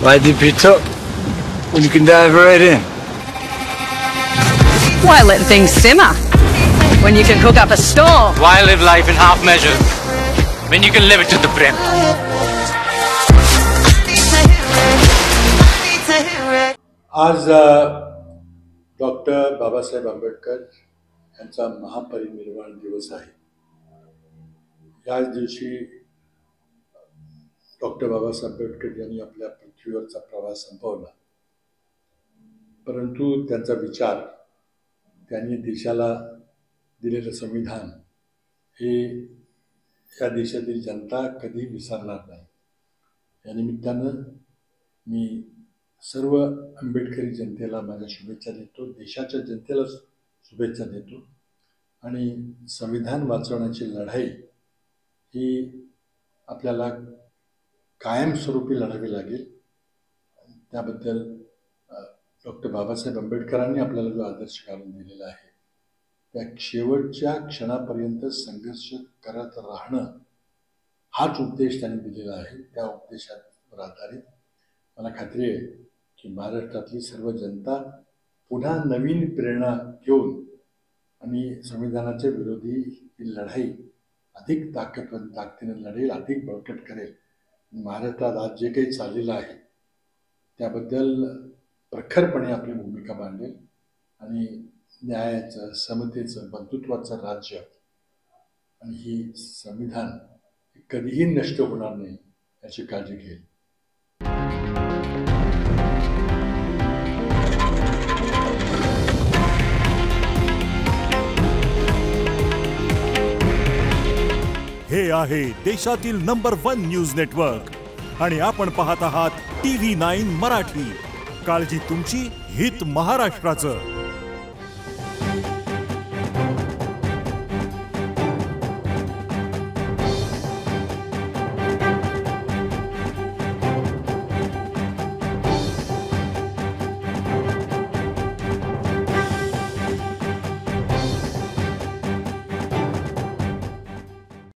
Why dip it up when you can dive right in? Why let things simmer when you can cook up a storm? Why live life in half measures when you can live it to the brim? आज doctor Babasaheb Ambedkar यांचा महापरिनिर्वाण दिवस आहे. याच दिवशी doctor Babasaheb Ambedkar यांनी आपल्या पृथ्वीवरचा प्रवास संपवला. परंतु त्यांचा विचार, त्यांनी देशाला दिलेलं संविधान हे या देशातील जनता कधी विसरणार नाही. या निमित्तानं मी सर्व आंबेडकरी जनतेला माझ्या शुभेच्छा देतो, देशाच्या जनतेला शुभेच्छा देतो. आणि संविधान वाचवण्याची लढाई ही आपल्याला कायमस्वरूपी लढावी लागेल. त्याबद्दल डॉक्टर बाबासाहेब आंबेडकरांनी आपल्याला जो आदर्श घालून दिलेला आहे त्या शेवटच्या क्षणापर्यंत संघर्ष करत राहणं हाच उपदेश त्यांनी दिलेला आहे. त्या उपदेशावर आधारित मला खात्री आहे की महाराष्ट्रातली सर्व जनता पुन्हा नवीन प्रेरणा घेऊन आणि संविधानाच्या विरोधी ही लढाई अधिक ताकदीने लढेल, अधिक बळकट करेल. महाराष्ट्रात आज जे काही चाललेलं आहे त्याबद्दल प्रखरपणे आपली भूमिका मांडेल आणि न्यायाचं, समतेचं, बंधुत्वाचं राज्य आणि ही संविधान कधीही नष्ट होणार नाही याची काळजी घेईल. हे आहे देशातील नंबर 1 न्यूज नेटवर्क आणि आपण पाहत आहात TV9 मराठी. काळजी तुमची, हित महाराष्ट्राचं.